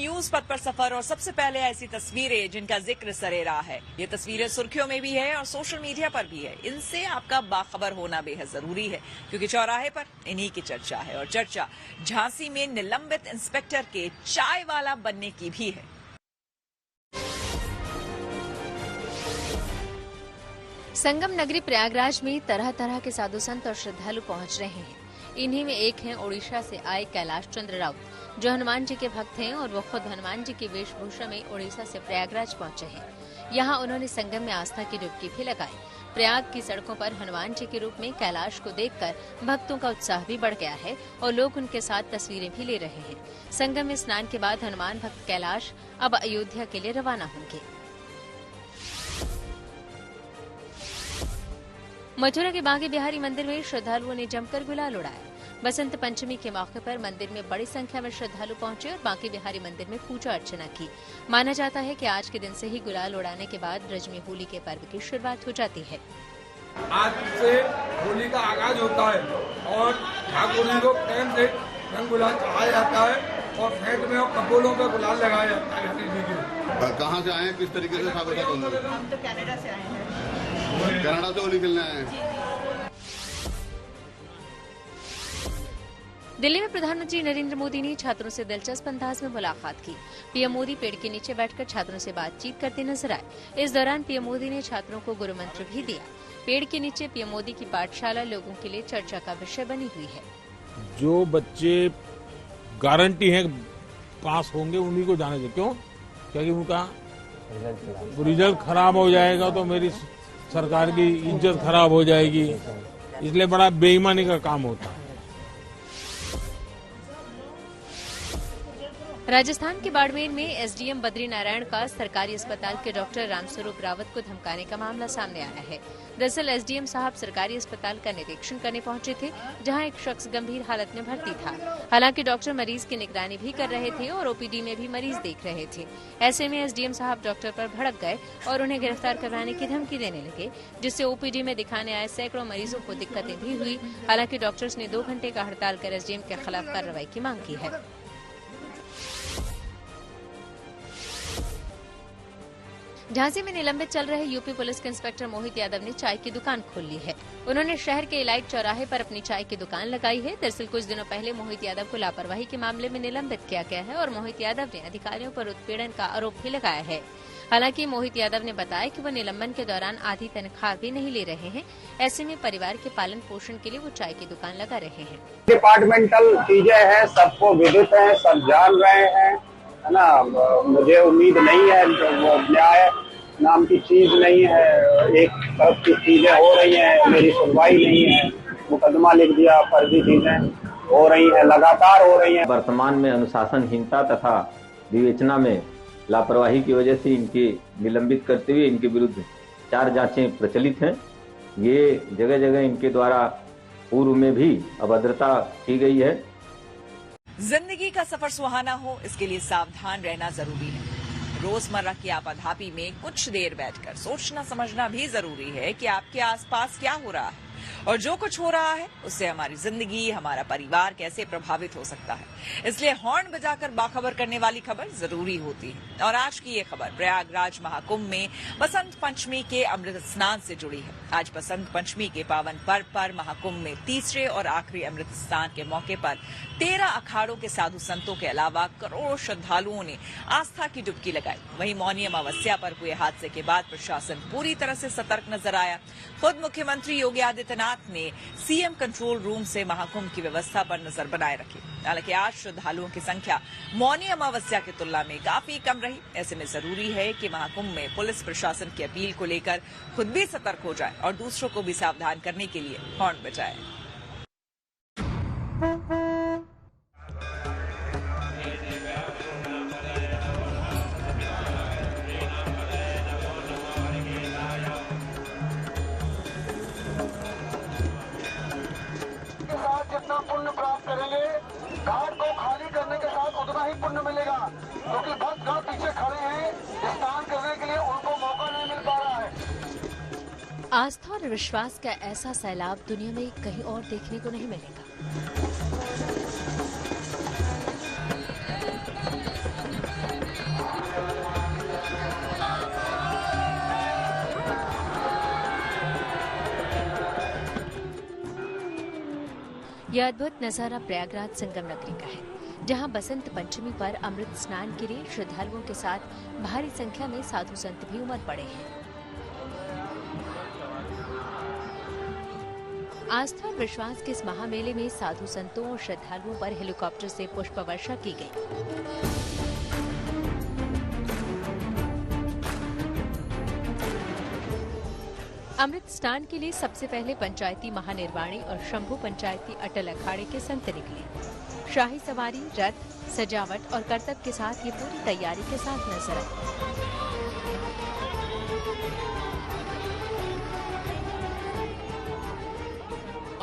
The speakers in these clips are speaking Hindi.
न्यूज पथ पर सफर और सबसे पहले ऐसी तस्वीरें जिनका जिक्र सरेराह है। ये तस्वीरें सुर्खियों में भी है और सोशल मीडिया पर भी है। इनसे आपका बाखबर होना बेहद जरूरी है, क्योंकि चौराहे पर इन्हीं की चर्चा है। और चर्चा झांसी में निलंबित इंस्पेक्टर के चाय वाला बनने की भी है। संगम नगरी प्रयागराज में तरह तरह के साधु संत और श्रद्धालु पहुंच रहे हैं। इन्हीं में एक हैं ओडिशा से आए कैलाश चंद्र राउत, जो हनुमान जी के भक्त हैं और वो खुद हनुमान जी की वेशभूषा में ओडिशा से प्रयागराज पहुंचे हैं। यहाँ उन्होंने संगम में आस्था की डुबकी भी लगाई। प्रयाग की सड़कों पर हनुमान जी के रूप में कैलाश को देखकर भक्तों का उत्साह भी बढ़ गया है और लोग उनके साथ तस्वीरें भी ले रहे हैं। संगम में स्नान के बाद हनुमान भक्त कैलाश अब अयोध्या के लिए रवाना होंगे। मथुरा के बांके बिहारी मंदिर में श्रद्धालुओं ने जमकर गुलाल उड़ाया। बसंत पंचमी के मौके पर मंदिर में बड़ी संख्या में श्रद्धालु पहुंचे और बांके बिहारी मंदिर में पूजा अर्चना की। माना जाता है कि आज के दिन से ही गुलाल उड़ाने के बाद ब्रज में होली के पर्व की शुरुआत हो जाती है। आज से होली का आगाज होता है और ठाकुर जी को प्रेम से रंग गुलाल चढ़ाया जाता है और फेंट में और कपोलों पर गुलाल लगाया जाता है। कहाँ से आए हैं, किस तरीके से स्वागत है? हम तो कनाडा से आए हैं। कनाडा से होली खेलने आए हैं। दिल्ली में प्रधानमंत्री नरेंद्र मोदी ने छात्रों से दिलचस्प अंदाज में मुलाकात की। पीएम मोदी पेड़ के नीचे बैठकर छात्रों से बातचीत करते नजर आए। इस दौरान पीएम मोदी ने छात्रों को गुरु मंत्र भी दिया। पेड़ के नीचे पीएम मोदी की पाठशाला लोगों के लिए चर्चा का विषय बनी हुई है। जो बच्चे गारंटी है पास होंगे उन्हीं को जाने दे। क्यों? क्योंकि उनका रिजल्ट खराब हो जाएगा तो मेरी सरकार की इज्जत खराब हो जाएगी, इसलिए बड़ा बेईमानी का काम होता है। राजस्थान के बाड़मेर में एसडीएम बद्री नारायण का सरकारी अस्पताल के डॉक्टर रामस्वरूप रावत को धमकाने का मामला सामने आया है। दरअसल एसडीएम साहब सरकारी अस्पताल का निरीक्षण करने पहुंचे थे, जहां एक शख्स गंभीर हालत में भर्ती था। हालांकि डॉक्टर मरीज की निगरानी भी कर रहे थे और ओपीडी में भी मरीज देख रहे थे। ऐसे में एसडीएम साहब डॉक्टर पर भड़क गए और उन्हें गिरफ्तार करवाने की धमकी देने लगे, जिससे ओपीडी में दिखाने आए सैकड़ों मरीजों को दिक्कतें भी हुई। हालांकि डॉक्टर्स ने 2 घंटे का हड़ताल कर एसडीएम के खिलाफ कार्रवाई की मांग की है। झांसी में निलंबित चल रहे यूपी पुलिस के इंस्पेक्टर मोहित यादव ने चाय की दुकान खोल ली है। उन्होंने शहर के इलाइट चौराहे पर अपनी चाय की दुकान लगाई है। दरअसल कुछ दिनों पहले मोहित यादव को लापरवाही के मामले में निलंबित किया गया है और मोहित यादव ने अधिकारियों पर उत्पीड़न का आरोप भी लगाया है। हालांकि मोहित यादव ने बताया कि वो निलंबन के दौरान आधी तनख्वाह भी नहीं ले रहे हैं। ऐसे में परिवार के पालन पोषण के लिए वो चाय की दुकान लगा रहे हैं। डिपार्टमेंटल चीजें हैं, सबको विदित है, सब जान रहे हैं, है ना। मुझे उम्मीद नहीं है, वो न्याय नाम की चीज नहीं है। एक तरफ की चीजें हो रही हैं, मेरी सुनवाई नहीं है, मुकदमा लिख दिया, फर्जी चीजें हो रही हैं, लगातार हो रही हैं। वर्तमान में अनुशासनहीनता तथा विवेचना में लापरवाही की वजह से इनके निलंबित करते हुए इनके विरुद्ध 4 जांचें प्रचलित हैं। ये जगह जगह इनके द्वारा पूर्व में भी अभद्रता की गई है। जिंदगी का सफर सुहाना हो, इसके लिए सावधान रहना जरूरी है। रोजमर्रा की आपाधापी में कुछ देर बैठकर सोचना समझना भी जरूरी है कि आपके आसपास क्या हो रहा है और जो कुछ हो रहा है उससे हमारी जिंदगी, हमारा परिवार कैसे प्रभावित हो सकता है। इसलिए हॉर्न बजाकर बाखबर करने वाली खबर जरूरी होती है। और आज की ये खबर प्रयागराज महाकुंभ में बसंत पंचमी के अमृत स्नान से जुड़ी है। आज बसंत पंचमी के पावन पर्व पर महाकुंभ में तीसरे और आखिरी अमृत स्नान के मौके पर 13 अखाड़ों के साधु संतों के अलावा करोड़ों श्रद्धालुओं ने आस्था की डुबकी लगाई। वहीं मौनी अमावस्या पर हुए हादसे के बाद प्रशासन पूरी तरह से सतर्क नजर आया। खुद मुख्यमंत्री योगी आदित्यनाथ ने सीएम कंट्रोल रूम से महाकुंभ की व्यवस्था पर नजर बनाए रखी। हालांकि आज श्रद्धालुओं की संख्या मौनी अमावस्या की तुलना में काफी कम रही। ऐसे में जरूरी है कि महाकुंभ में पुलिस प्रशासन की अपील को लेकर खुद भी सतर्क हो जाए और दूसरों को भी सावधान करने के लिए हॉर्न बजाए। जितना पुण्य प्राप्त करेंगे, घाट को खाली करने के साथ उतना ही पुण्य मिलेगा, क्योंकि भक्तगण पीछे खड़े हैं स्नान करने के लिए, उनको मौका नहीं मिल पा रहा है। आस्था और विश्वास का ऐसा सैलाब दुनिया में कहीं और देखने को नहीं मिलेगा। यह अद्भुत नजारा प्रयागराज संगम नगरी का है, जहां बसंत पंचमी पर अमृत स्नान के लिए श्रद्धालुओं के साथ भारी संख्या में साधु संत भी उमड़ पड़े हैं। आस्था और विश्वास के इस महामेले में साधु संतों और श्रद्धालुओं पर हेलीकॉप्टर से पुष्प वर्षा की गई। अमृत स्नान के लिए सबसे पहले पंचायती महानिर्वाणी और शंभू पंचायती अटल अखाड़े के संत निकले। शाही सवारी, रथ, सजावट और करतब के साथ ये पूरी तैयारी के साथ नजर आई।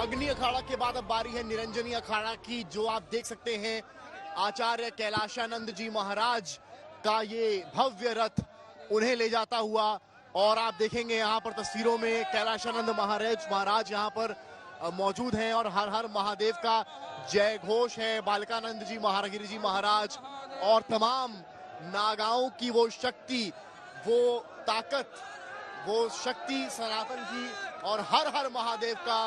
अग्नि अखाड़ा के बाद अब बारी है निरंजनी अखाड़ा की, जो आप देख सकते हैं आचार्य कैलाशानंद जी महाराज का ये भव्य रथ उन्हें ले जाता हुआ। और आप देखेंगे यहाँ पर तस्वीरों में कैलाशानंद महाराज यहाँ पर मौजूद हैं और हर हर महादेव का जय घोष है। बालकानंद जी महागिरी जी महाराज और तमाम नागाओं की वो शक्ति, वो ताकत, वो शक्ति सनातन की और हर हर महादेव का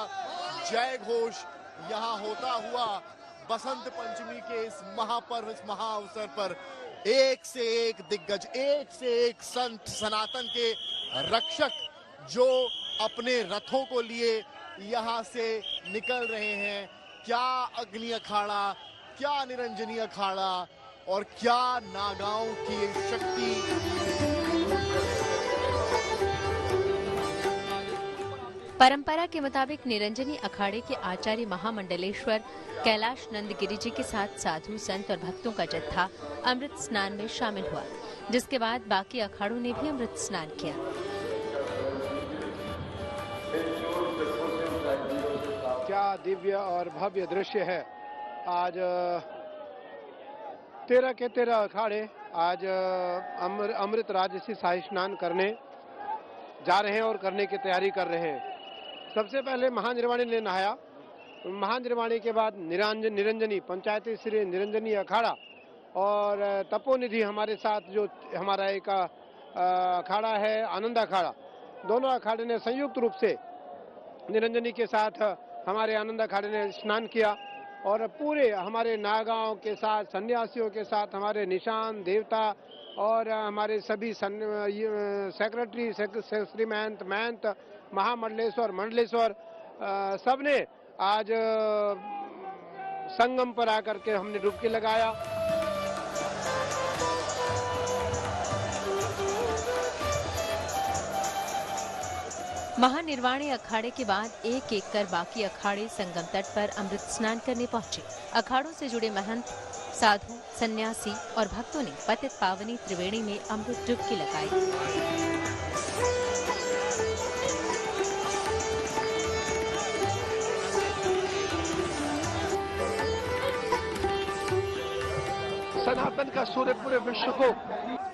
जय घोष यहाँ होता हुआ बसंत पंचमी के इस महापर्व, इस महाअवसर पर एक से एक दिग्गज, एक से एक संत, सनातन के रक्षक जो अपने रथों को लिए यहाँ से निकल रहे हैं। क्या अग्नि अखाड़ा, क्या निरंजनी अखाड़ा और क्या नागाओं की शक्ति। परंपरा के मुताबिक निरंजनी अखाड़े के आचार्य महामंडलेश्वर कैलाश नंद गिरी जी के साथ साधु संत और भक्तों का जत्था अमृत स्नान में शामिल हुआ, जिसके बाद बाकी अखाड़ों ने भी अमृत स्नान किया। क्या दिव्य और भव्य दृश्य है। आज 13 के 13 अखाड़े आज अमृत राजसी शाही स्नान करने जा रहे हैं और करने की तैयारी कर रहे हैं। सबसे पहले महानिर्वाणी ने नहाया, महानिर्वाणी के बाद निरंजनी पंचायती श्री निरंजनी अखाड़ा और तपोनिधि हमारे साथ जो हमारा एक अखाड़ा है आनंद अखाड़ा, दोनों अखाड़े ने संयुक्त रूप से निरंजनी के साथ हमारे आनंद अखाड़े ने स्नान किया और पूरे हमारे नागाओं के साथ, सन्यासियों के साथ, हमारे निशान देवता और हमारे सभी सेक्रेटरी, सेक्रेटरी महंत, महामंडलेश्वर, मंडलेश्वर सबने आज संगम पर आकर के हमने डुबकी लगाया। महानिर्वाणी अखाड़े के बाद एक एक कर बाकी अखाड़े संगम तट पर अमृत स्नान करने पहुंचे। अखाड़ों से जुड़े महंत, साधु, सन्यासी और भक्तों ने पतित पावनी त्रिवेणी में अमृत डुबकी लगाई। सनातन का सूर्य पूरे विश्व को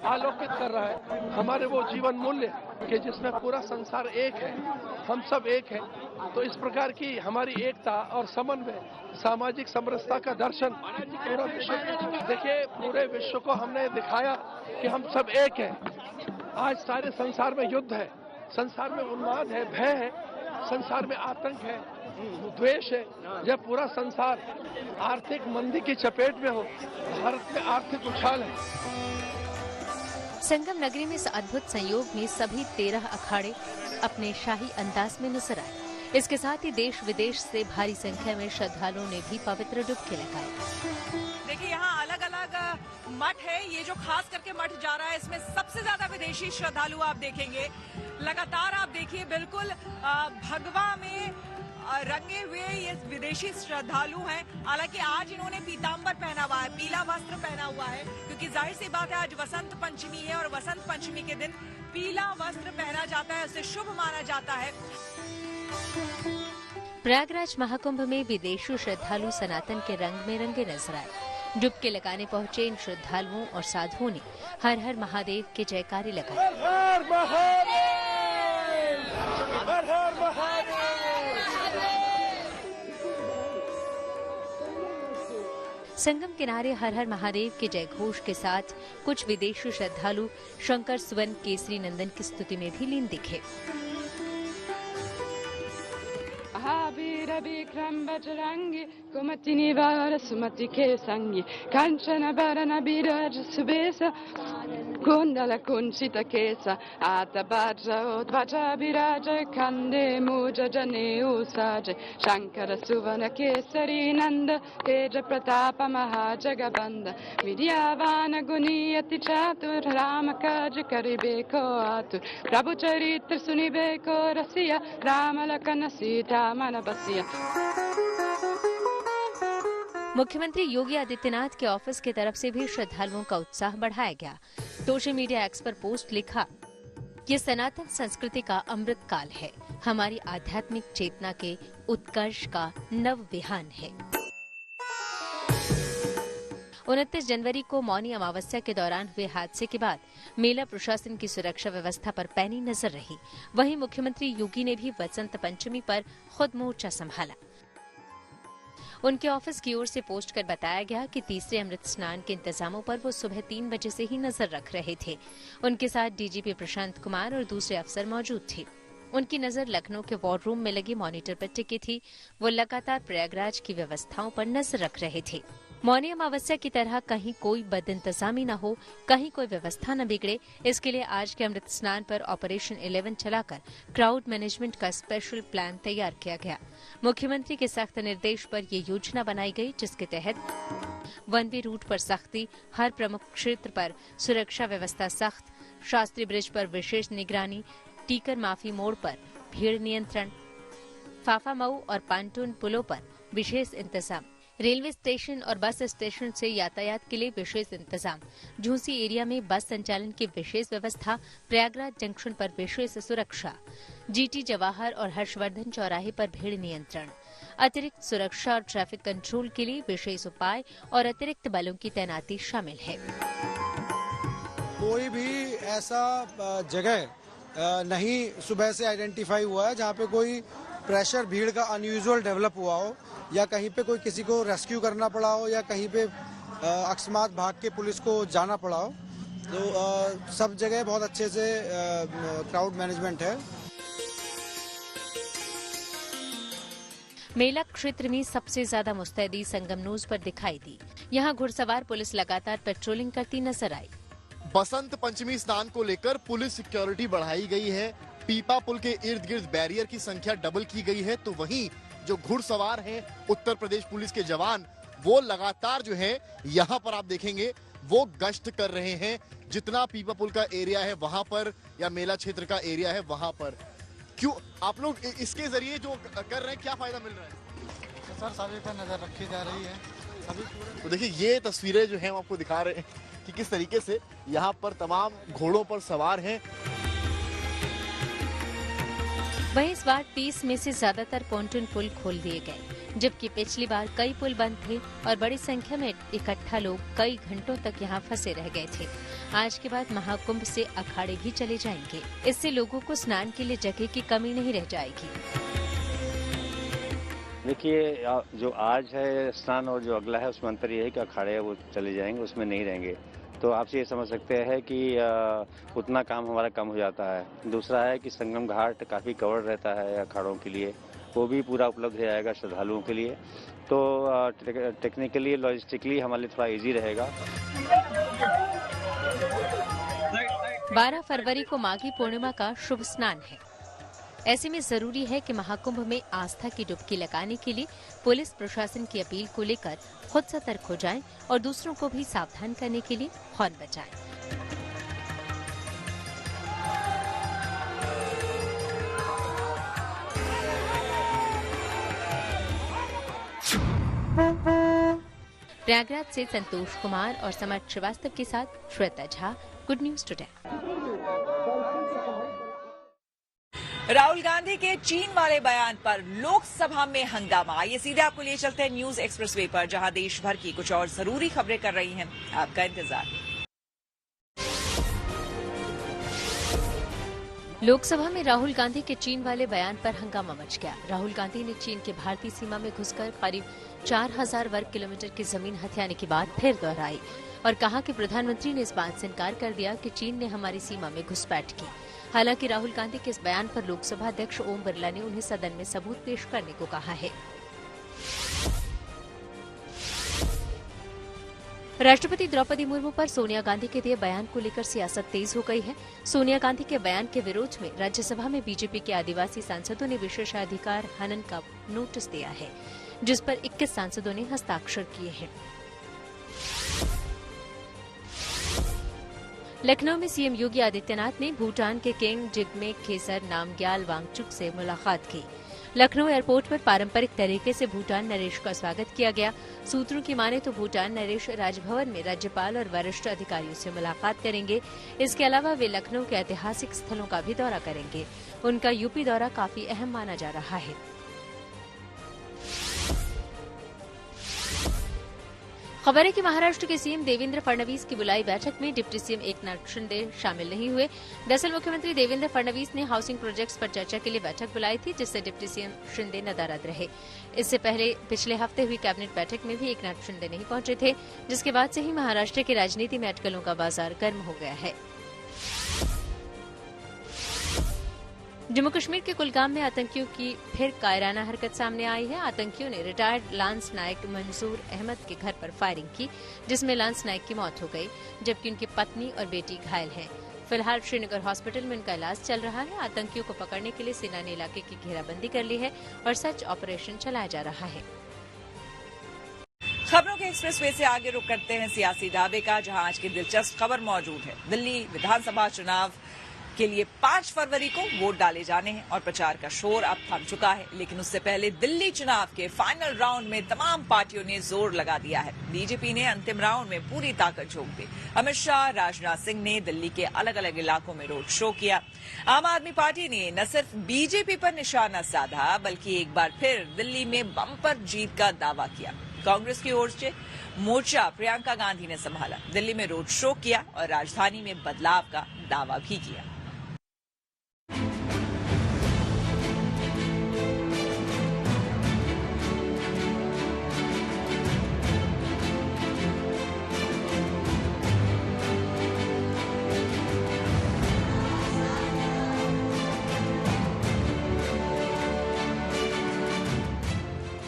आलोकित कर रहा है। हमारे वो जीवन मूल्य कि जिसमें पूरा संसार एक है, हम सब एक हैं। तो इस प्रकार की हमारी एकता और समन्वय, सामाजिक समरसता का दर्शन पूरा विश्व, देखिए पूरे विश्व को हमने दिखाया कि हम सब एक हैं। आज सारे संसार में युद्ध है, संसार में उन्माद है, भय है, संसार में आतंक है, द्वेष है। जब पूरा संसार आर्थिक मंदी की चपेट में हो, भारत में आर्थिक उछाल है। संगम नगरी में इस अद्भुत संयोग में सभी 13 अखाड़े अपने शाही अंदाज में नजर आए। इसके साथ ही देश विदेश से भारी संख्या में श्रद्धालुओं ने भी पवित्र डुबकी लगाई। देखिए यहाँ अलग अलग मठ है, ये जो खास करके मठ जा रहा है इसमें सबसे ज्यादा विदेशी श्रद्धालु आप देखेंगे। लगातार आप देखिए बिल्कुल भगवा में रंगे हुए ये विदेशी श्रद्धालु हैं। हालांकि आज इन्होंने पीतांबर पहना हुआ है, पीला वस्त्र पहना हुआ है, क्योंकि जाहिर सी बात है आज वसंत पंचमी है और वसंत पंचमी के दिन पीला वस्त्र पहना जाता है, उसे शुभ माना जाता है। प्रयागराज महाकुंभ में विदेशी श्रद्धालु सनातन के रंग में रंगे नजर आए। डुबकी लगाने पहुंचे इन श्रद्धालुओं और साधुओं ने हर हर महादेव के जयकारे लगाए। संगम किनारे हर हर महादेव के जय घोष के साथ कुछ विदेशी श्रद्धालु शंकर सुवन केसरी नंदन की स्तुति में भी लीन दिखे। महावीर विक्रम बजरंगी कुमति निवार सुमति के संगी कंचन बरन बिराज सुबेस कुंडल कुंचित केस आत ध्वज विराज खंडे मूज जनेऊ साज शंकर सुवन केसरी नंद तेज प्रताप महाजगबंद विद्यावान गुणी अति चातुर राम काज करिबे को आतुर प्रभु चरित्र सुनिबे को रसिया राम लखन सीता मन बसिया। मुख्यमंत्री योगी आदित्यनाथ के ऑफिस की तरफ से भी श्रद्धालुओं का उत्साह बढ़ाया गया। सोशल मीडिया एक्स पर पोस्ट लिखा, ये सनातन संस्कृति का अमृत काल है, हमारी आध्यात्मिक चेतना के उत्कर्ष का नव विहान है। 29 जनवरी को मौनी अमावस्या के दौरान हुए हादसे के बाद मेला प्रशासन की सुरक्षा व्यवस्था पर पैनी नजर रही। वहीं मुख्यमंत्री योगी ने भी वसंत पंचमी पर खुद मोर्चा संभाला। उनके ऑफिस की ओर से पोस्ट कर बताया गया कि तीसरे अमृत स्नान के इंतजामों पर वो सुबह 3 बजे से ही नजर रख रहे थे। उनके साथ डीजीपी प्रशांत कुमार और दूसरे अफसर मौजूद थे। उनकी नजर लखनऊ के वॉर रूम में लगी मॉनिटर पर टिकी थी। वो लगातार प्रयागराज की व्यवस्थाओं पर नजर रख रहे थे। मौनी अमावस्या की तरह कहीं कोई बदइंतजामी न हो, कहीं कोई व्यवस्था न बिगड़े, इसके लिए आज के अमृत स्नान पर ऑपरेशन 11 चलाकर क्राउड मैनेजमेंट का स्पेशल प्लान तैयार किया गया। मुख्यमंत्री के सख्त निर्देश पर ये योजना बनाई गई, जिसके तहत वन वे रूट पर सख्ती, हर प्रमुख क्षेत्र पर सुरक्षा व्यवस्था सख्त, शास्त्री ब्रिज पर विशेष निगरानी, टीकर माफी मोड़ पर भीड़ नियंत्रण, फाफा मऊ और पांटून पुलों पर विशेष इंतजाम, रेलवे स्टेशन और बस स्टेशन से यातायात के लिए विशेष इंतजाम, झूंसी एरिया में बस संचालन की विशेष व्यवस्था, प्रयागराज जंक्शन पर विशेष सुरक्षा, जीटी जवाहर और हर्षवर्धन चौराहे पर भीड़ नियंत्रण, अतिरिक्त सुरक्षा और ट्रैफिक कंट्रोल के लिए विशेष उपाय और अतिरिक्त बलों की तैनाती शामिल है। कोई भी ऐसा जगह नहीं सुबह से आइडेंटिफाई हुआ है जहाँ पे कोई प्रेशर भीड़ का अनयूजुअल डेवलप हुआ हो, या कहीं पे कोई किसी को रेस्क्यू करना पड़ा हो, या कहीं पे अकस्मात भाग के पुलिस को जाना पड़ा हो। तो सब जगह बहुत अच्छे से क्राउड मैनेजमेंट है। मेला क्षेत्र में सबसे ज्यादा मुस्तैदी संगमनूज पर दिखाई दी। यहाँ घुड़सवार पुलिस लगातार पेट्रोलिंग करती नजर आई। बसंत पंचमी स्नान को लेकर पुलिस सिक्योरिटी बढ़ाई गई है। पीपा पुल के इर्द गिर्द बैरियर की संख्या डबल की गई है। तो वहीं जो घुड़सवार हैं उत्तर प्रदेश पुलिस के जवान, वो लगातार जो है यहाँ पर आप देखेंगे वो गश्त कर रहे हैं। जितना पीपा पुल का एरिया है वहां पर, या मेला क्षेत्र का एरिया है वहां पर। क्यों आप लोग इसके जरिए जो कर रहे हैं, क्या फायदा मिल रहा है? तो सर सभी पर नजर रखी जा रही है। तो देखिए ये तस्वीरें जो हैं हम आपको दिखा रहे हैं कि किस तरीके से यहाँ पर तमाम घोड़ों पर सवार हैं। वहीं इस बार 30 में से ज्यादातर पोंटून पुल खोल दिए गए, जबकि पिछली बार कई पुल बंद थे और बड़ी संख्या में इकट्ठा लोग कई घंटों तक यहाँ फंसे रह गए थे। आज के बाद महाकुंभ से अखाड़े भी चले जाएंगे। इससे लोगों को स्नान के लिए जगह की कमी नहीं रह जाएगी। देखिए जो आज है स्नान और जो अगला है उसमें अंतर ये है कि अखाड़े वो चले जाएंगे, उसमें नहीं रहेंगे। तो आपसे ये समझ सकते हैं कि उतना काम हमारा कम हो जाता है। दूसरा है कि संगम घाट काफ़ी कवर रहता है अखाड़ों के लिए, वो भी पूरा उपलब्ध हो जाएगा श्रद्धालुओं के लिए। तो टेक्निकली लॉजिस्टिकली हमारे लिए थोड़ा इजी रहेगा। 12 फरवरी को माघी पूर्णिमा का शुभ स्नान है। ऐसे में जरूरी है कि महाकुंभ में आस्था की डुबकी लगाने के लिए पुलिस प्रशासन की अपील को लेकर खुद सतर्क हो जाएं और दूसरों को भी सावधान करने के लिए हॉर्न बजाएं। प्रयागराज से संतोष कुमार और समर्थ श्रीवास्तव के साथ Shweta Jha, good news today. Rahul Gandhi के चीन वाले बयान पर लोकसभा में हंगामा। ये सीधे आपको लिए चलते हैं न्यूज एक्सप्रेसवे पर, जहां देश भर की कुछ और जरूरी खबरें कर रही हैं आपका इंतजार। लोकसभा में राहुल गांधी के चीन वाले बयान पर हंगामा मच गया। राहुल गांधी ने चीन के भारतीय सीमा में घुसकर करीब 4000 वर्ग किलोमीटर की जमीन हथियाने की बात फिर दोहराई। और कहा कि प्रधानमंत्री ने इस बात से इनकार कर दिया कि चीन ने हमारी सीमा में घुसपैठ की। हालांकि राहुल गांधी के इस बयान पर लोकसभा अध्यक्ष ओम बिरला ने उन्हें सदन में सबूत पेश करने को कहा है। राष्ट्रपति द्रौपदी मुर्मू पर सोनिया गांधी के दिए बयान को लेकर सियासत तेज हो गई है। सोनिया गांधी के बयान के विरोध में राज्यसभा में बीजेपी के आदिवासी सांसदों ने विशेषाधिकार हनन का नोटिस दिया है, जिस पर 21 सांसदों ने हस्ताक्षर किए हैं। लखनऊ में सीएम योगी आदित्यनाथ ने भूटान के किंग जिग्मे खेसर नामग्याल वांगचुक से मुलाकात की। लखनऊ एयरपोर्ट पर पारंपरिक तरीके से भूटान नरेश का स्वागत किया गया। सूत्रों की माने तो भूटान नरेश राजभवन में राज्यपाल और वरिष्ठ अधिकारियों से मुलाकात करेंगे। इसके अलावा वे लखनऊ के ऐतिहासिक स्थलों का भी दौरा करेंगे। उनका यूपी दौरा काफी अहम माना जा रहा है। खबर है कि महाराष्ट्र के सीएम देवेंद्र फडणवीस की बुलाई बैठक में डिप्टी सीएम एकनाथ शिंदे शामिल नहीं हुए। दरअसल मुख्यमंत्री देवेंद्र फडणवीस ने हाउसिंग प्रोजेक्ट्स पर चर्चा के लिए बैठक बुलाई थी, जिससे डिप्टी सीएम शिंदे नदारद रहे। इससे पहले पिछले हफ्ते हुई कैबिनेट बैठक में भी एकनाथ शिंदे नहीं पहुंचे थे, जिसके बाद से ही महाराष्ट्र की राजनीति में अटकलों का बाजार गर्म हो गया है। जम्मू कश्मीर के कुलगाम में आतंकियों की फिर कायराना हरकत सामने आई है। आतंकियों ने रिटायर्ड लांस नायक मंसूर अहमद के घर पर फायरिंग की, जिसमें लांस नायक की मौत हो गई, जबकि उनकी पत्नी और बेटी घायल हैं। फिलहाल श्रीनगर हॉस्पिटल में उनका इलाज चल रहा है। आतंकियों को पकड़ने के लिए सेना ने इलाके की घेराबंदी कर ली है और सर्च ऑपरेशन चलाया जा रहा है। खबरों के एक्सप्रेसवे से आगे रुक करते हैं सियासी दावे का, जहां आज की दिलचस्प खबर मौजूद है। दिल्ली विधानसभा चुनाव के लिए 5 फरवरी को वोट डाले जाने हैं और प्रचार का शोर अब थम चुका है। लेकिन उससे पहले दिल्ली चुनाव के फाइनल राउंड में तमाम पार्टियों ने जोर लगा दिया है। बीजेपी ने अंतिम राउंड में पूरी ताकत झोंक दी। अमित शाह, राजनाथ सिंह ने दिल्ली के अलग अलग इलाकों में रोड शो किया। आम आदमी पार्टी ने न सिर्फ बीजेपी पर निशाना साधा, बल्कि एक बार फिर दिल्ली में बम्पर जीत का दावा किया। कांग्रेस की ओर से मोर्चा प्रियंका गांधी ने संभाला, दिल्ली में रोड शो किया और राजधानी में बदलाव का दावा भी किया।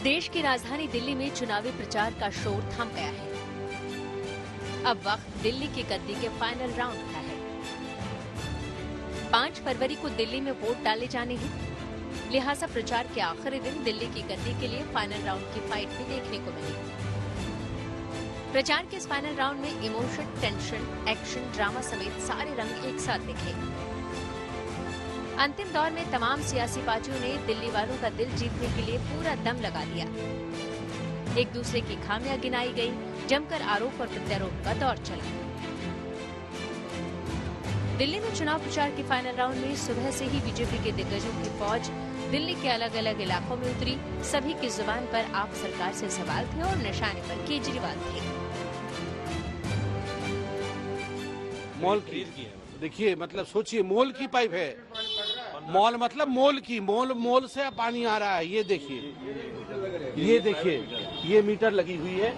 देश की राजधानी दिल्ली में चुनावी प्रचार का शोर थम गया है। अब वक्त दिल्ली की गद्दी के फाइनल राउंड का है। 5 फरवरी को दिल्ली में वोट डाले जाने हैं, लिहाजा प्रचार के आखिरी दिन दिल्ली की गद्दी के लिए फाइनल राउंड की फाइट भी देखने को मिली। प्रचार के इस फाइनल राउंड में इमोशन, टेंशन, एक्शन, ड्रामा समेत सारे रंग एक साथ दिखे। अंतिम दौर में तमाम सियासी पार्टियों ने दिल्ली वालों का दिल जीतने के लिए पूरा दम लगा दिया। एक दूसरे की खामियां गिनाई गई, जमकर आरोप और प्रत्यारोप का दौर चला। दिल्ली में चुनाव प्रचार के फाइनल राउंड में सुबह से ही बीजेपी के दिग्गजों की फौज दिल्ली के अलग अलग इलाकों में उतरी। सभी की जुबान पर आप सरकार से सवाल थे और निशाने पर केजरीवाल थे। मॉल की देखिए, मतलब सोचिए, मॉल की पाइप है। मॉल मतलब मोल की, मोल से पानी आ रहा है। ये देखिए, ये देखिए, ये मीटर लगी हुई है।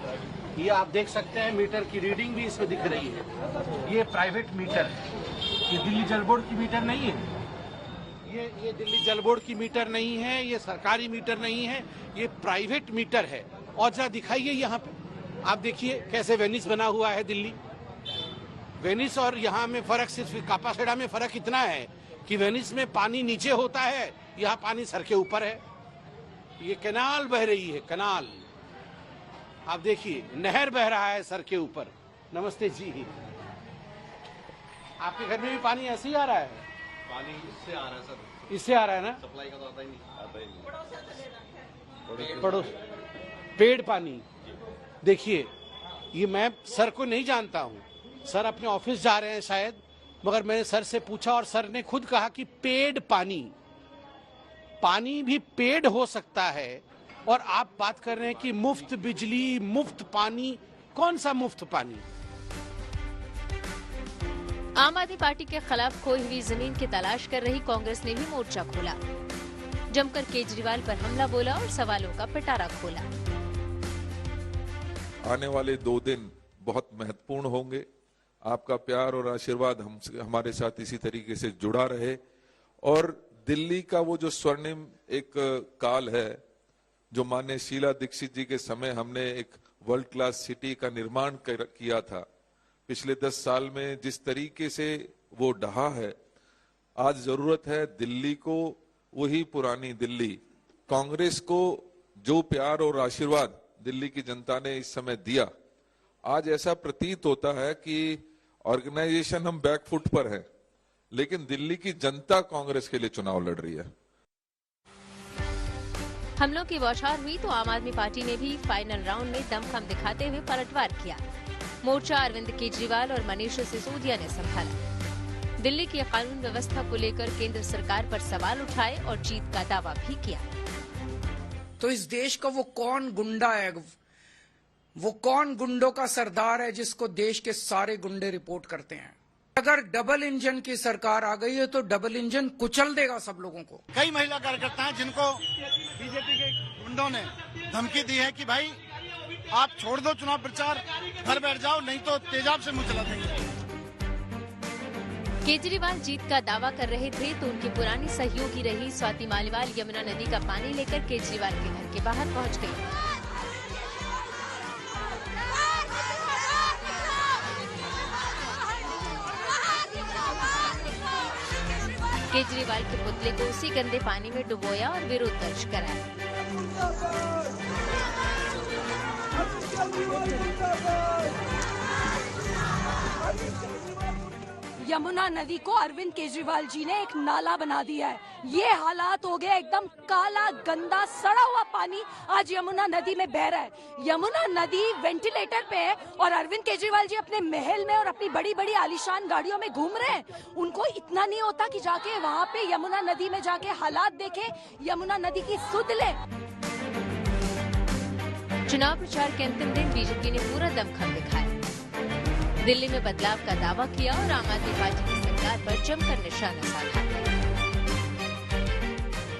ये आप देख सकते हैं, मीटर की रीडिंग भी इसमें दिख रही है। ये प्राइवेट मीटर है, ये दिल्ली जल बोर्ड की मीटर नहीं है। ये दिल्ली जल बोर्ड की मीटर नहीं है, ये सरकारी मीटर नहीं है, ये प्राइवेट मीटर है। और जरा दिखाइए, यहाँ पे आप देखिए कैसे वेनिस बना हुआ है दिल्ली। वेनिस और यहाँ में फर्क सिर्फ कापासेड़ा में फर्क इतना है कि वेनिस में पानी नीचे होता है, यहाँ पानी सर के ऊपर है। ये कैनाल बह रही है, कैनाल आप देखिए, नहर बह रहा है सर के ऊपर। नमस्ते जी, आपके घर में भी पानी ऐसे ही आ रहा है? पानी इससे आ रहा है सर। इससे आ रहा है ना? सप्लाई का तो आता ही नहीं। पड़ोस पेड़ पानी। देखिए, ये मैं सर को नहीं जानता हूँ, सर अपने ऑफिस जा रहे हैं शायद, मगर मैंने सर से पूछा और सर ने खुद कहा कि पेड़ पानी, पानी भी पेड़ हो सकता है। और आप बात कर रहे हैं कि मुफ्त बिजली, मुफ्त पानी। कौन सा मुफ्त पानी? आम आदमी पार्टी के खिलाफ खोई हुई जमीन की तलाश कर रही कांग्रेस ने भी मोर्चा खोला, जमकर केजरीवाल पर हमला बोला और सवालों का पिटारा खोला। आने वाले 2 दिन बहुत महत्वपूर्ण होंगे। आपका प्यार और आशीर्वाद हमारे साथ इसी तरीके से जुड़ा रहे और दिल्ली का वो जो स्वर्णिम एक काल है, जो माननीय शीला दीक्षित जी के समय हमने एक वर्ल्ड क्लास सिटी का निर्माण किया था, पिछले 10 साल में जिस तरीके से वो ढहा है, आज जरूरत है दिल्ली को वही पुरानी दिल्ली, कांग्रेस को जो प्यार और आशीर्वाद दिल्ली की जनता ने इस समय दिया, आज ऐसा प्रतीत होता है कि ऑर्गेनाइजेशन हम बैकफुट पर है, लेकिन दिल्ली की जनता कांग्रेस के लिए चुनाव लड़ रही है। हमलों की बौछार हुई तो आम आदमी पार्टी ने भी फाइनल राउंड में दमखम दिखाते हुए पलटवार किया। मोर्चा अरविंद केजरीवाल और मनीष सिसोदिया ने संभाला। दिल्ली की कानून व्यवस्था को लेकर केंद्र सरकार पर सवाल उठाए और जीत का दावा भी किया। तो इस देश का वो कौन गुंडा है, वो कौन गुंडों का सरदार है जिसको देश के सारे गुंडे रिपोर्ट करते हैं? अगर डबल इंजन की सरकार आ गई है तो डबल इंजन कुचल देगा सब लोगों को। कई महिला कार्यकर्ता हैं जिनको बीजेपी के गुंडों ने धमकी दी है कि भाई आप छोड़ दो चुनाव प्रचार, घर बैठ जाओ, नहीं तो तेजाब से मुंह चला देंगे। केजरीवाल जीत का दावा कर रहे थे तो उनकी पुरानी सहयोगी रही स्वाति मालीवाल यमुना नदी का पानी लेकर केजरीवाल के घर के बाहर पहुंच गई। केजरीवाल के पुतले को उसी गंदे पानी में डुबोया और विरोध दर्ज कराया। यमुना नदी को अरविंद केजरीवाल जी ने एक नाला बना दिया है। ये हालात हो गया, एकदम काला गंदा सड़ा हुआ पानी आज यमुना नदी में बह रहा है। यमुना नदी वेंटिलेटर पे है और अरविंद केजरीवाल जी अपने महल में और अपनी बड़ी बड़ी आलीशान गाड़ियों में घूम रहे हैं। उनको इतना नहीं होता कि जाके वहाँ पे यमुना नदी में जाके हालात देखे, यमुना नदी की सुध ले। चुनाव प्रचार के अंतिम दिन बीजेपी ने पूरा दमखम दिखाया। दिल्ली में बदलाव का दावा किया और आम आदमी पार्टी की सरकार पर जमकर निशाना साधा।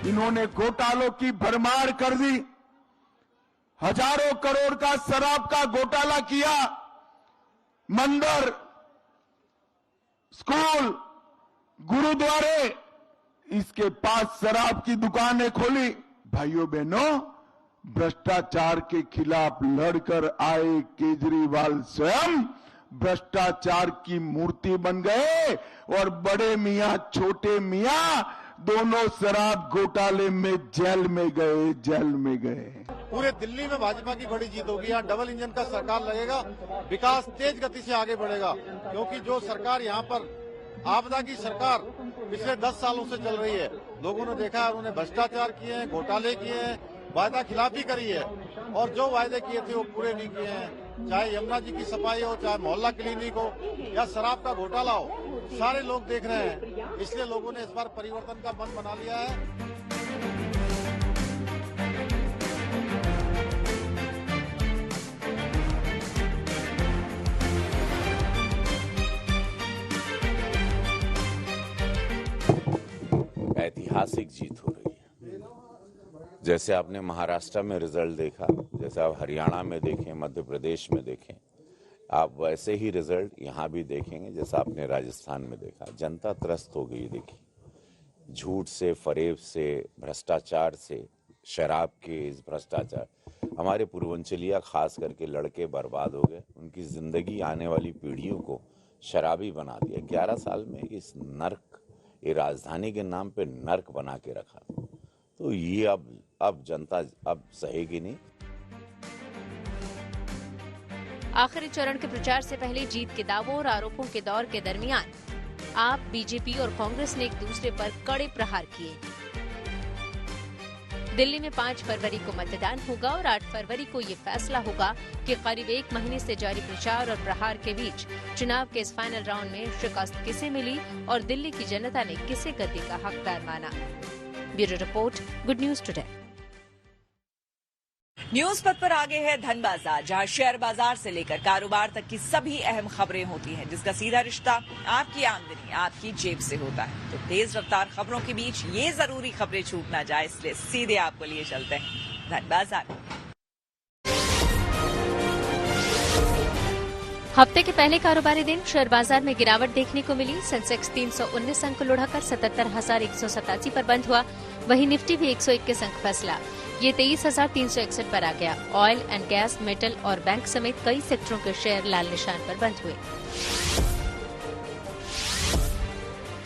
इन्होंने घोटालों की भरमार कर दी, हजारों करोड़ का शराब का घोटाला किया, मंदिर, स्कूल, गुरुद्वारे, इसके पास शराब की दुकानें खोली। भाइयों बहनों, भ्रष्टाचार के खिलाफ लड़कर आए केजरीवाल स्वयं भ्रष्टाचार की मूर्ति बन गए और बड़े मियां छोटे मियां दोनों शराब घोटाले में जेल में गए। पूरे दिल्ली में भाजपा की बड़ी जीत होगी। यहाँ डबल इंजन का सरकार लगेगा, विकास तेज गति से आगे बढ़ेगा, क्योंकि जो सरकार यहाँ पर आपदा की सरकार पिछले 10 सालों से चल रही है, लोगों ने देखा है, उन्होंने भ्रष्टाचार किए हैं, घोटाले किए हैं, वायदा खिलाफी करी है और जो वायदे किए थे वो पूरे नहीं किए हैं। चाहे यमुना जी की सफाई हो, चाहे मोहल्ला क्लिनिक हो या शराब का घोटाला हो, सारे लोग देख रहे हैं। इसलिए लोगों ने इस बार परिवर्तन का मन बना लिया है। ऐतिहासिक जीत हो रही है। जैसे आपने महाराष्ट्र में रिजल्ट देखा, जैसे आप हरियाणा में देखें, मध्य प्रदेश में देखें, आप वैसे ही रिजल्ट यहाँ भी देखेंगे जैसा आपने राजस्थान में देखा। जनता त्रस्त हो गई। देखिए, झूठ से, फरेब से, भ्रष्टाचार से, शराब के इस भ्रष्टाचार, हमारे पूर्वांचलिया खास करके लड़के बर्बाद हो गए। उनकी जिंदगी आने वाली पीढ़ियों को शराबी बना दिया। 11 साल में इस नर्क, ये राजधानी के नाम पे नर्क बना के रखा। तो ये अब जनता अब सहेगी नहीं। आखिरी चरण के प्रचार से पहले जीत के दावों और आरोपों के दौर के दरमियान आप, बीजेपी और कांग्रेस ने एक दूसरे पर कड़े प्रहार किए। दिल्ली में 5 फरवरी को मतदान होगा और 8 फरवरी को ये फैसला होगा कि करीब 1 महीने से जारी प्रचार और प्रहार के बीच चुनाव के इस फाइनल राउंड में शिकस्त किसे मिली और दिल्ली की जनता ने किसे गद्दी का हकदार माना। Bureau report, good news today. News पथ पर आगे है धन बाजार, जहां शेयर बाजार से लेकर कारोबार तक की सभी अहम खबरें होती हैं, जिसका सीधा रिश्ता आपकी आमदनी, आपकी जेब से होता है। तो तेज रफ्तार खबरों के बीच ये जरूरी खबरें छूट ना जाए, इसलिए सीधे आपको लिए चलते हैं धन बाजार। हफ्ते के पहले कारोबारी दिन शेयर बाजार में गिरावट देखने को मिली। सेंसेक्स 319 अंक लुढ़कर 77,187 पर बंद हुआ। वहीं निफ्टी भी 121 अंक फैसला, ये 23,361 पर आ गया। ऑयल एंड गैस, मेटल और बैंक समेत कई सेक्टरों के शेयर लाल निशान पर बंद हुए।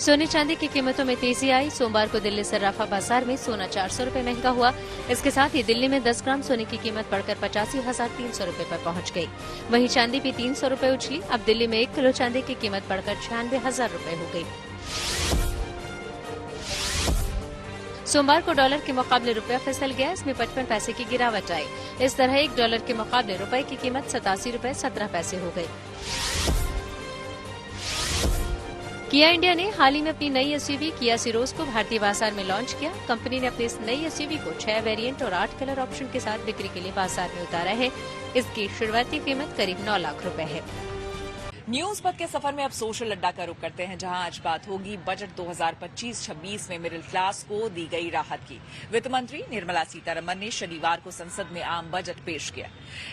सोने चांदी की कीमतों में तेजी आई। सोमवार को दिल्ली सर्राफा बाजार में सोना 400 रुपए महंगा हुआ। इसके साथ ही दिल्ली में 10 ग्राम सोने की कीमत बढ़कर 85,300 रुपए पर पहुंच गई। वहीं चांदी भी 300 रुपए उछली। अब दिल्ली में 1 किलो चांदी की कीमत बढ़कर 96,000 रुपए हो गई। सोमवार को डॉलर के मुकाबले रुपया फिसल गया। इसमें 55 पैसे की गिरावट आई। इस तरह 1 डॉलर के मुकाबले रुपए की कीमत 87 रुपए 17 पैसे हो गई। किया इंडिया ने हाल ही में अपनी नई एसयूवी किया सिरोज को भारतीय बाजार में लॉन्च किया। कंपनी ने अपनी इस नई एसयूवी को 6 वेरिएंट और 8 कलर ऑप्शन के साथ बिक्री के लिए बाजार में उतारा है। इसकी शुरुआती कीमत करीब 9 लाख रुपए है। न्यूज पथ के सफर में अब सोशल अड्डा का रुख करते हैं, जहां आज बात होगी बजट 2025-26 में मिडिल क्लास को दी गई राहत की। वित्त मंत्री निर्मला सीतारमण ने शनिवार को संसद में आम बजट पेश किया।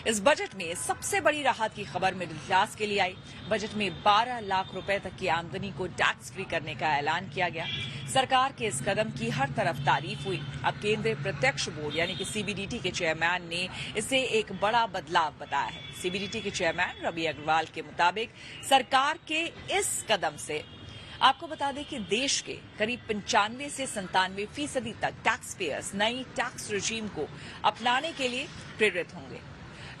इस बजट में सबसे बड़ी राहत की खबर मिडिल क्लास के लिए आई। बजट में 12 लाख रुपए तक की आमदनी को टैक्स फ्री करने का ऐलान किया गया। सरकार के इस कदम की हर तरफ तारीफ हुई। अब केंद्रीय प्रत्यक्ष बोर्ड यानी कि सीबीडीटी के चेयरमैन ने इसे एक बड़ा बदलाव बताया है। सीबीडीटी के चेयरमैन रवि अग्रवाल के मुताबिक सरकार के इस कदम से आपको बता दें कि देश के करीब 95 से 97% तक टैक्स पेयर्स नई टैक्स रेजीम को अपनाने के लिए प्रेरित होंगे।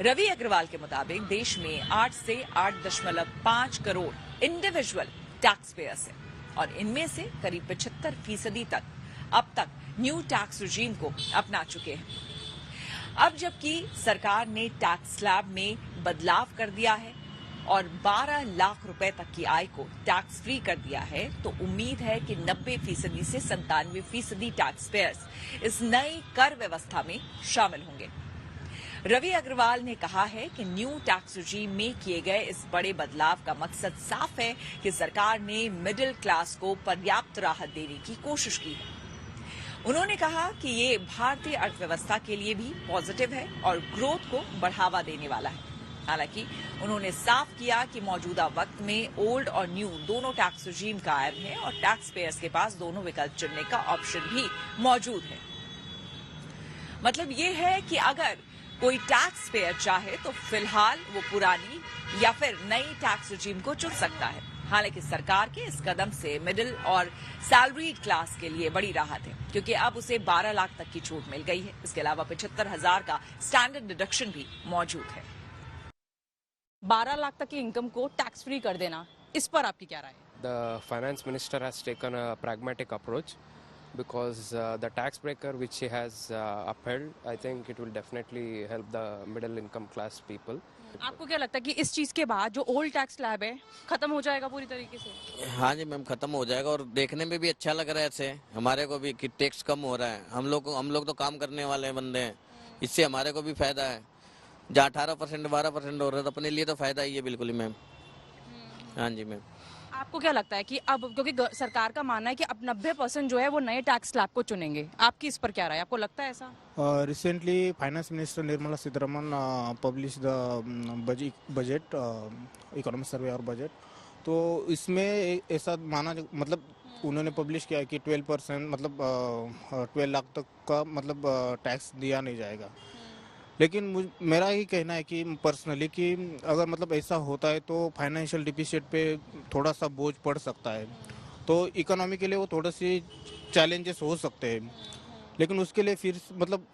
रवि अग्रवाल के मुताबिक देश में 8 से 8.5 करोड़ इंडिविजुअल टैक्स पेयर्स हैं और इनमें से करीब 75% तक अब तक न्यू टैक्स रेजीम को अपना चुके हैं। अब जबकि सरकार ने टैक्स स्लैब में बदलाव कर दिया है और 12 लाख रुपए तक की आय को टैक्स फ्री कर दिया है, तो उम्मीद है कि 90% से 97% टैक्स पेयर्स इस नई कर व्यवस्था में शामिल होंगे। रवि अग्रवाल ने कहा है कि न्यू टैक्स रेजीम में किए गए इस बड़े बदलाव का मकसद साफ है कि सरकार ने मिडिल क्लास को पर्याप्त राहत देने की कोशिश की है। उन्होंने कहा कि ये भारतीय अर्थव्यवस्था के लिए भी पॉजिटिव है और ग्रोथ को बढ़ावा देने वाला है। हालांकि उन्होंने साफ किया कि मौजूदा वक्त में ओल्ड और न्यू दोनों टैक्स रेजीम कायम है और टैक्स पेयर्स के पास दोनों विकल्प चुनने का ऑप्शन भी मौजूद है। मतलब ये है कि अगर कोई टैक्स पेयर चाहे तो फिलहाल वो पुरानी या फिर नई टैक्स रेजीम को चुन सकता है। हालांकि सरकार के इस कदम से मिडिल और सैलरीड क्लास के लिए बड़ी राहत है, क्योंकि अब उसे 12 लाख तक की छूट मिल गई है। इसके अलावा 75,000 का स्टैंडर्ड डिडक्शन भी मौजूद है। 12 लाख तक की इनकम को टैक्स फ्री कर देना, इस पर आपकी क्या राय है? The finance minister has taken a pragmatic approach because the tax breaker which he has upheld, I think it will definitely help the middle income class people. आपको क्या लगता है कि इस चीज के बाद जो ओल्ड टैक्स स्लैब है खत्म हो जाएगा पूरी तरीके से? हाँ जी मैम, खत्म हो जाएगा और देखने में भी अच्छा लग रहा है ऐसे हमारे को भी कि टैक्स कम हो रहा है। हम लोग तो काम करने वाले बंदे हैं, इससे हमारे को भी फायदा है। जहाँ 18% 12% हो रहा है तो अपने लिए तो फायदा ही है बिल्कुल ही मैम। हाँ जी मैम। आपको क्या लगता है कि अब क्योंकि सरकार का मानना है कि अब 90% जो है वो नए टैक्स स्लैब को चुनेंगे, आपकी इस पर क्या राय है? आपको लगता है ऐसा? Recently, Finance Minister Nirmala Sitharaman published the budget, economic survey और बजट। तो इसमें ऐसा माना, मतलब उन्होंने पब्लिश किया कि 12% मतलब 12 लाख तक का मतलब टैक्स दिया नहीं जाएगा। लेकिन मेरा ही कहना है कि पर्सनली कि अगर मतलब ऐसा होता है तो फाइनेंशियल डिफिसिट पे थोड़ा सा बोझ पड़ सकता है, तो इकोनॉमी के लिए वो थोड़े से चैलेंजेस हो सकते हैं। लेकिन उसके लिए फिर मतलब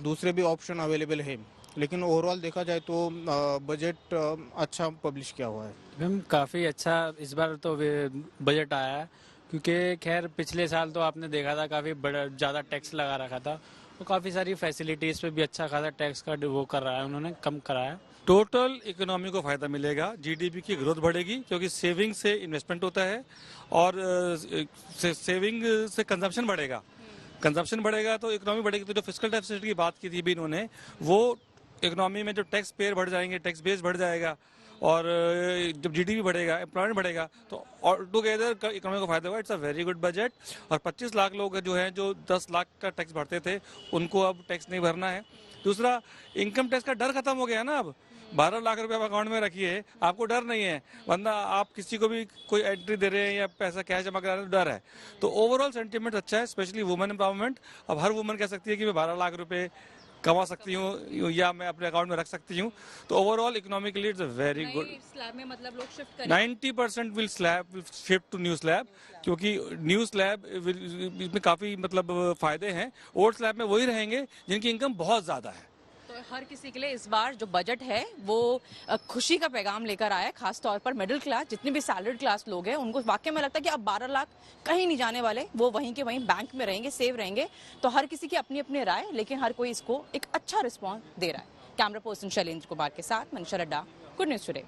दूसरे भी ऑप्शन अवेलेबल है। लेकिन ओवरऑल देखा जाए तो बजट अच्छा पब्लिश किया हुआ है। मैम काफ़ी अच्छा इस बार तो बजट आया है, क्योंकि खैर पिछले साल तो आपने देखा था काफ़ी बड़ा ज़्यादा टैक्स लगा रखा था, तो काफ़ी सारी फैसिलिटीज़ पे भी अच्छा खासा टैक्स का वो कर रहा है, उन्होंने कम कराया। टोटल इकोनॉमी को फायदा मिलेगा, जीडीपी की ग्रोथ बढ़ेगी, क्योंकि सेविंग से इन्वेस्टमेंट होता है और सेविंग से कंजम्पशन बढ़ेगा। कंजम्पशन बढ़ेगा तो इकोनॉमी बढ़ेगी। तो जो फिस्कल डेफिसिट की बात की थी भी इन्होंने, वो इकोनॉमी में जो टैक्स पेयर बढ़ जाएंगे, टैक्स बेस बढ़ जाएगा और जब जीडीपी बढ़ेगा, एम्प्लॉयमेंट बढ़ेगा, तो ऑल टुगेदर इकोनॉमी को फायदा होगा। It's a very good budget. और 25 लाख लोग जो हैं जो 10 लाख का टैक्स भरते थे, उनको अब टैक्स नहीं भरना है। दूसरा, इनकम टैक्स का डर खत्म हो गया ना अब। 12 लाख रुपए आप अकाउंट में रखिए, आपको डर नहीं है, वरना आप किसी को भी कोई एंट्री दे रहे हैं या पैसा कैश जमा करा रहे हैं तो डर है। तो ओवरऑल सेंटिमेंट अच्छा है, स्पेशली वुमेन एम्पावरमेंट। अब हर वुमेन कह सकती है कि मैं 12 लाख रुपए कमा सकती हूँ या मैं अपने अकाउंट में रख सकती हूँ। तो overall economically it's a very good. Slab में मतलब लोग शिफ्ट करें 90% will shift to new slab, क्योंकि न्यू स्लैब इसमें काफी मतलब फायदे हैं। ओल्ड स्लैब में वही रहेंगे जिनकी इनकम बहुत ज्यादा है। तो हर किसी के लिए इस बार जो बजट है वो खुशी का पैगाम लेकर आया है, खास तौर पर मिडिल क्लास, जितने भी सैलरीड क्लास लोग हैं उनको वाकई में लगता है कि अब 12 लाख कहीं नहीं जाने वाले, वो वहीं के वहीं बैंक में रहेंगे, सेव रहेंगे। तो हर किसी की अपनी अपनी राय, लेकिन हर कोई इसको एक अच्छा रिस्पॉन्स दे रहा है। कैमरा पर्सन शैलेंद्र कुमार के साथ मनीषा रड्डा, गुड न्यूज टुडे।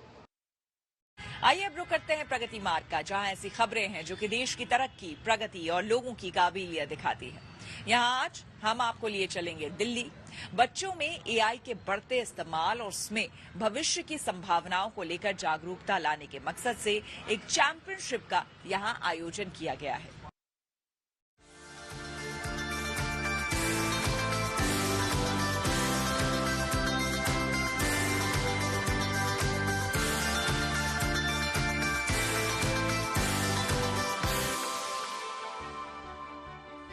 आइए अब रुक करते हैं प्रगति मार्ग का, जहां ऐसी खबरें हैं जो कि देश की तरक्की, प्रगति और लोगों की काबिलियत दिखाती है। यहाँ आज हम आपको लिए चलेंगे दिल्ली। बच्चों में एआई के बढ़ते इस्तेमाल और उसमें भविष्य की संभावनाओं को लेकर जागरूकता लाने के मकसद से एक चैंपियनशिप का यहाँ आयोजन किया गया है।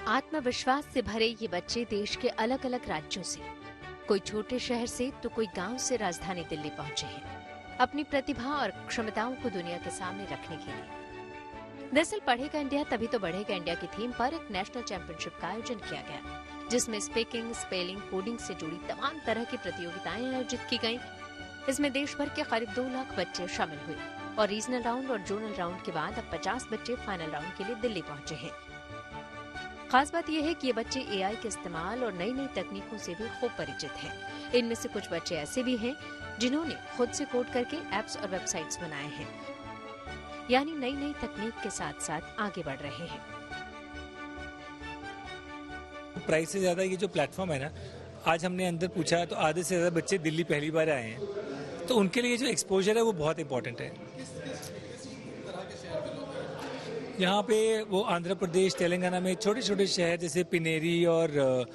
आत्मविश्वास से भरे ये बच्चे देश के अलग अलग राज्यों से, कोई छोटे शहर से तो कोई गांव से राजधानी दिल्ली पहुंचे हैं, अपनी प्रतिभा और क्षमताओं को दुनिया के सामने रखने के लिए। दरअसल पढ़ेगा इंडिया तभी तो बढ़ेगा इंडिया की थीम पर एक नेशनल चैंपियनशिप का आयोजन किया गया, जिसमें स्पीकिंग, स्पेलिंग, कोडिंग से जुड़ी तमाम तरह की प्रतियोगिताएं आयोजित की गयी। इसमें देश भर के करीब 2 लाख बच्चे शामिल हुए और रीजनल राउंड और जोनल राउंड के बाद अब 50 बच्चे फाइनल राउंड के लिए दिल्ली पहुंचे हैं। खास बात यह है कि ये बच्चे एआई के इस्तेमाल और नई नई तकनीकों से भी खूब परिचित हैं। इनमें से कुछ बच्चे ऐसे भी हैं जिन्होंने खुद से कोड करके एप्स और वेबसाइट्स बनाए हैं, यानी नई नई तकनीक के साथ साथ आगे बढ़ रहे हैं। प्राइस से ज्यादा ये जो प्लेटफॉर्म है ना, आज हमने अंदर पूछा तो आधे से ज्यादा बच्चे दिल्ली पहली बार आए हैं, तो उनके लिए जो एक्सपोजर है वो बहुत इंपॉर्टेंट है। यहाँ पे वो आंध्र प्रदेश, तेलंगाना में छोटे छोटे शहर जैसे पिनेरी और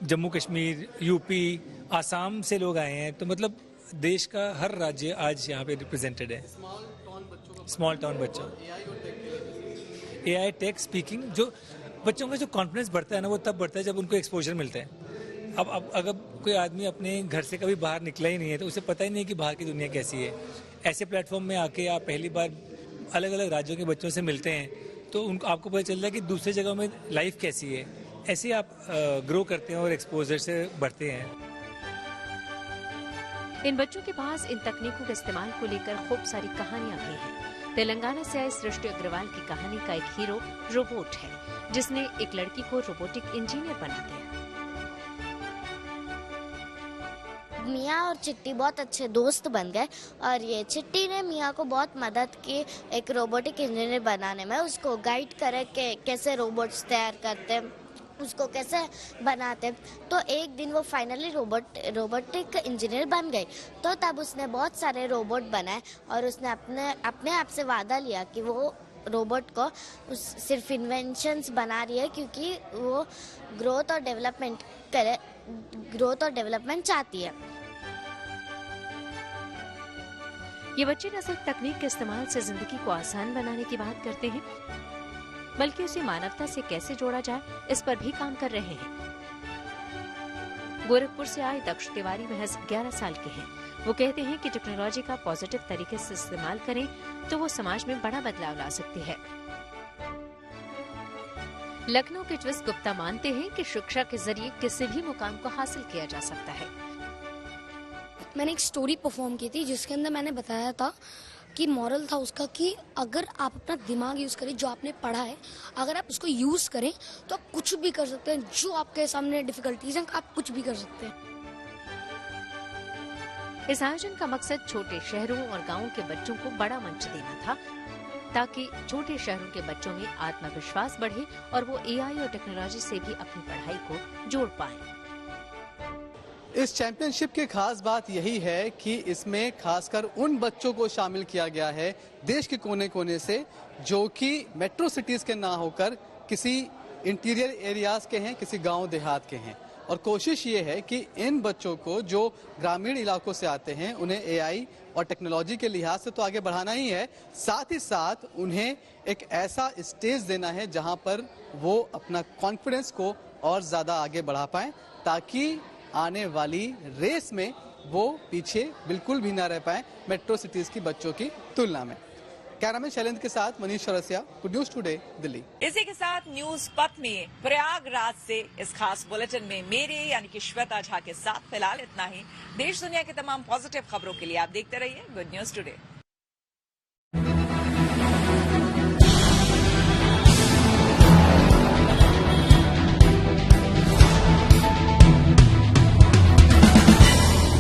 जम्मू कश्मीर, यूपी, आसाम से लोग आए हैं। तो मतलब देश का हर राज्य आज यहाँ पे रिप्रेजेंटेड है। स्मॉल टाउन बच्चों, एआई, टेक, स्पीकिंग, जो बच्चों का जो कॉन्फिडेंस बढ़ता है ना, वो तब बढ़ता है जब उनको एक्सपोजर मिलता है। अब अगर कोई आदमी अपने घर से कभी बाहर निकला ही नहीं है तो उसे पता ही नहीं कि बाहर की दुनिया कैसी है। ऐसे प्लेटफॉर्म में आके आप पहली बार अलग अलग राज्यों के बच्चों से मिलते हैं तो उनको आपको पता चलता है कि दूसरी जगह में लाइफ कैसी है। ऐसे आप ग्रो करते हैं और एक्सपोजर से बढ़ते हैं। इन बच्चों के पास इन तकनीकों के इस्तेमाल को लेकर खूब सारी कहानियां भी हैं। तेलंगाना से आए सृष्टि अग्रवाल की कहानी का एक हीरो रोबोट है, जिसने एक लड़की को रोबोटिक इंजीनियर बना दिया। मियाँ और चिट्टी बहुत अच्छे दोस्त बन गए और ये चिट्टी ने मियाँ को बहुत मदद की एक रोबोटिक इंजीनियर बनाने में। उसको गाइड करे कि कैसे रोबोट्स तैयार करते, उसको कैसे बनाते। तो एक दिन वो फाइनली रोबोटिक इंजीनियर बन गई। तो तब उसने बहुत सारे रोबोट बनाए और उसने अपने आप से वादा लिया कि वो रोबोट को सिर्फ इन्वेंशंस बना रही है क्योंकि वो ग्रोथ और डेवलपमेंट चाहती है। ये बच्चे न सिर्फ तकनीक के इस्तेमाल से जिंदगी को आसान बनाने की बात करते हैं, बल्कि उसे मानवता से कैसे जोड़ा जाए इस पर भी काम कर रहे हैं। गोरखपुर से आए दक्ष तिवारी महज 11 साल के हैं। वो कहते हैं कि टेक्नोलॉजी का पॉजिटिव तरीके से इस्तेमाल करें तो वो समाज में बड़ा बदलाव ला सकती है। लखनऊ के ट्विस्ट गुप्ता मानते हैं कि शिक्षा के जरिए किसी भी मुकाम को हासिल किया जा सकता है। मैंने एक स्टोरी परफॉर्म की थी जिसके अंदर मैंने बताया था कि मॉरल था उसका कि अगर आप अपना दिमाग यूज करें, जो आपने पढ़ा है, अगर आप उसको यूज करें तो आप कुछ भी कर सकते हैं। जो आपके सामने डिफिकल्टीज हैं आप कुछ भी कर सकते हैं। इस आयोजन का मकसद छोटे शहरों और गांवों के बच्चों को बड़ा मंच देना था, ताकि छोटे शहरों के बच्चों में आत्मविश्वास बढ़े और वो एआई और टेक्नोलॉजी से भी अपनी पढ़ाई को जोड़ पाएं। इस चैंपियनशिप की खास बात यही है कि इसमें खासकर उन बच्चों को शामिल किया गया है देश के कोने कोने से, जो कि मेट्रो सिटीज के ना होकर किसी इंटीरियर एरियाज के हैं, किसी गांव देहात के हैं। और कोशिश ये है कि इन बच्चों को जो ग्रामीण इलाकों से आते हैं उन्हें एआई और टेक्नोलॉजी के लिहाज से तो आगे बढ़ाना ही है, साथ ही साथ उन्हें एक ऐसा स्टेज देना है जहां पर वो अपना कॉन्फिडेंस को और ज्यादा आगे बढ़ा पाएं, ताकि आने वाली रेस में वो पीछे बिल्कुल भी ना रह पाए मेट्रो सिटीज की बच्चों की तुलना में। कैमरामैन शैलेंद्र के साथ Manish Chaurasia, good news today, Delhi. इसी के साथ न्यूज पथ में प्रयागराज से इस खास बुलेटिन में मेरे यानी कि श्वेता झा के साथ फिलहाल इतना ही। देश दुनिया की तमाम पॉजिटिव खबरों के लिए आप देखते रहिए गुड न्यूज टुडे।